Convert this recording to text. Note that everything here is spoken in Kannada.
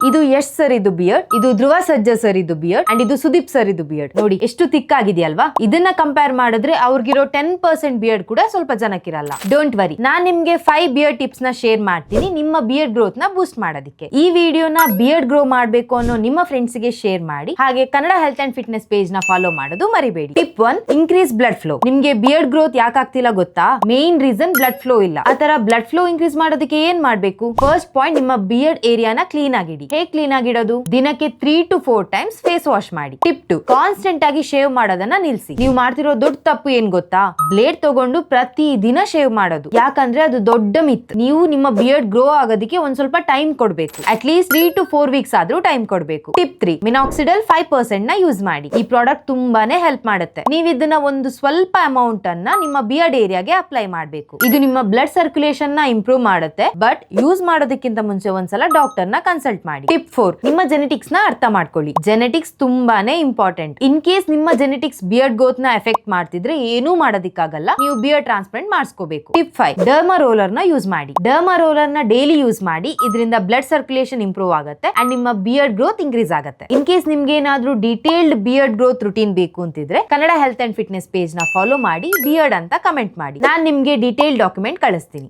ಇದು ಯಶ್ ಸರ್ ಇದು ಬಿಯರ್ಡ್, ಇದು ಧ್ರುವ ಸರ್ಜಾ ಸರ್ ಇದು ಬಿಯರ್ಡ್, ಅಂಡ್ ಇದು ಸುದೀಪ್ ಸರ್ ಇದು ಬಿಯರ್ಡ್. ನೋಡಿ ಎಷ್ಟು ಥಿಕ್ ಆಗಿದೆಯಲ್ವಾ. ಇದನ್ನ ಕಂಪೇರ್ ಮಾಡಿದ್ರೆ ಅವ್ರಿಗಿರೋ 10% ಬಿಯರ್ಡ್ ಕೂಡ ಸ್ವಲ್ಪ ಜನಕ್ಕಿರಲ್ಲ. ಡೋಂಟ್ ವರಿ, ನಾನ್ ನಿಮ್ಗೆ 5 ಬಿಯರ್ಡ್ ಟಿಪ್ಸ್ ನ ಶೇರ್ ಮಾಡ್ತೀನಿ ನಿಮ್ಮ ಬಿಯರ್ಡ್ ಗ್ರೋತ್ ನ ಬೂಸ್ಟ್ ಮಾಡೋದಕ್ಕೆ. ಈ ವಿಡಿಯೋನ ಬಿಯರ್ಡ್ ಗ್ರೋ ಮಾಡ್ಬೇಕು ಅನ್ನೋ ನಿಮ್ಮ ಫ್ರೆಂಡ್ಸ್ ಗೆ ಶೇರ್ ಮಾಡಿ. ಹಾಗೆ Kannada health and fitness page ನ ಫಾಲೋ ಮಾಡೋದು ಮರಿಬೇಡಿ. Tip 1, increase blood flow. ನಿಮ್ಗೆ ಬಿಯರ್ಡ್ ಗ್ರೋತ್ ಯಾಕಾಗ್ತಿಲ್ಲ ಗೊತ್ತಾ? ಮೇನ್ ರೀಸನ್ ಬ್ಲಡ್ ಫ್ಲೋ ಇಲ್ಲ. ಆತರ ಬ್ಲಡ್ ಫ್ಲೋ ಇನ್ಕ್ರೀಸ್ ಮಾಡೋದಕ್ಕೆ ಏನ್ ಮಾಡ್ಬೇಕು? ಫಸ್ಟ್ ಪಾಯಿಂಟ್, ನಿಮ್ಮ ಬಿಯರ್ಡ್ ಏರಿಯಾನ ಕ್ಲೀನ್ ಆಗಿಡಿ. ಹೇಗ್ ಕ್ಲೀನ್ ಆಗಿಡೋದು? ದಿನಕ್ಕೆ 3 to 4 ಟೈಮ್ಸ್ ಫೇಸ್ ವಾಶ್ ಮಾಡಿ. ಟಿಪ್ 2, ಕಾನ್ಸ್ಟೆಂಟ್ ಆಗಿ ಶೇವ್ ಮಾಡೋದನ್ನ ನಿಲ್ಸಿ. ನೀವು ಮಾಡ್ತಿರೋ ದೊಡ್ಡ ತಪ್ಪು ಏನ್ ಗೊತ್ತಾ? ಬ್ಲೇಡ್ ತಗೊಂಡು ಪ್ರತಿ ದಿನ ಶೇವ್ ಮಾಡೋದು. ಯಾಕಂದ್ರೆ ಅದು ದೊಡ್ಡ ಮಿತ್. ನೀವು ನಿಮ್ಮ ಬಿಯರ್ಡ್ ಗ್ರೋ ಆಗೋದಕ್ಕೆ ಒಂದ್ ಸ್ವಲ್ಪ ಟೈಮ್ ಕೊಡ್ಬೇಕು. ಅಟ್ ಲೀಸ್ಟ್ 3 to 4 ವೀಕ್ಸ್ ಆದ್ರೂ ಟೈಮ್ ಕೊಡ್ಬೇಕು. ಟಿಪ್ 3, ಮಿನಾಕ್ಸಿಡಲ್ 5% ನ ಯೂಸ್ ಮಾಡಿ. ಈ ಪ್ರಾಡಕ್ಟ್ ತುಂಬಾನೇ ಹೆಲ್ಪ್ ಮಾಡುತ್ತೆ. ನೀವು ಇದನ್ನ ಒಂದು ಸ್ವಲ್ಪ ಅಮೌಂಟ್ ಅನ್ನ ನಿಮ್ಮ ಬಿಯರ್ಡ್ ಏರಿಯಾಗೆ ಅಪ್ಲೈ ಮಾಡಬೇಕು. ಇದು ನಿಮ್ಮ ಬ್ಲಡ್ ಸರ್ಕ್ಯುಲೇಷನ್ ನ ಇಂಪ್ರೂವ್ ಮಾಡುತ್ತೆ. ಬಟ್ ಯೂಸ್ ಮಾಡೋದಕ್ಕಿಂತ ಮುಂಚೆ ಒಂದ್ಸಲ ಡಾಕ್ಟರ್ ನ ಕನ್ಸಲ್ಟ್ ಮಾಡಿ. ಟಿಪ್ 4, ನಿಮ್ಮ ಜೆನೆಟಿಕ್ಸ್ ನ ಅರ್ಥ ಮಾಡ್ಕೊಳ್ಳಿ. ಜೆನೆಟಿಕ್ಸ್ ತುಂಬಾನೇ ಇಂಪಾರ್ಟೆಂಟ್. ಇನ್ ಕೇಸ್ ನಿಮ್ಮ ಜೆನೆಟಿಕ್ಸ್ ಬಿಯರ್ಡ್ ಗ್ರೋತ್ ನ ಎಫೆಕ್ಟ್ ಮಾಡ್ತಿದ್ರೆ ಏನೂ ಮಾಡೋದಕ್ಕಾಗಲ್ಲ. ನೀವು ಬಿಯರ್ಡ್ ಟ್ರಾನ್ಸ್ಪ್ಲಾಂಟ್ ಮಾಡಿಸ್ಕೋಬೇಕು. ಟಿಪ್ 5, ಡರ್ಮಾ ರೋಲರ್ ನ ಯೂಸ್ ಮಾಡಿ. ಡರ್ಮಾ ರೋಲರ್ ನ ಡೈಲಿ ಯೂಸ್ ಮಾಡಿ. ಇದರಿಂದ ಬ್ಲಡ್ ಸರ್ಕ್ಯುಲೇಷನ್ ಇಂಪ್ರೂವ್ ಆಗುತ್ತೆ ಅಂಡ್ ನಿಮ್ಮ ಬಿಯರ್ಡ್ ಗ್ರೋತ್ ಇನ್ಕ್ರೀಸ್ ಆಗುತ್ತೆ. ಇನ್ ಕೇಸ್ ನಿಮ್ಗೆ ಏನಾದ್ರೂ ಡೀಟೇಲ್ಡ್ ಬಿಯರ್ಡ್ ಗ್ರೋತ್ ರುಟೀನ್ ಬೇಕು ಅಂತಿದ್ರೆ Kannada health and fitness page ನ ಫಾಲೋ ಮಾಡಿ ಬಿಯರ್ಡ್ ಅಂತ ಕಮೆಂಟ್ ಮಾಡಿ. ನಾನ್ ನಿಮ್ಗೆ ಡೀಟೇಲ್ ಡಾಕ್ಯುಮೆಂಟ್ ಕಳಿಸ್ತೀನಿ.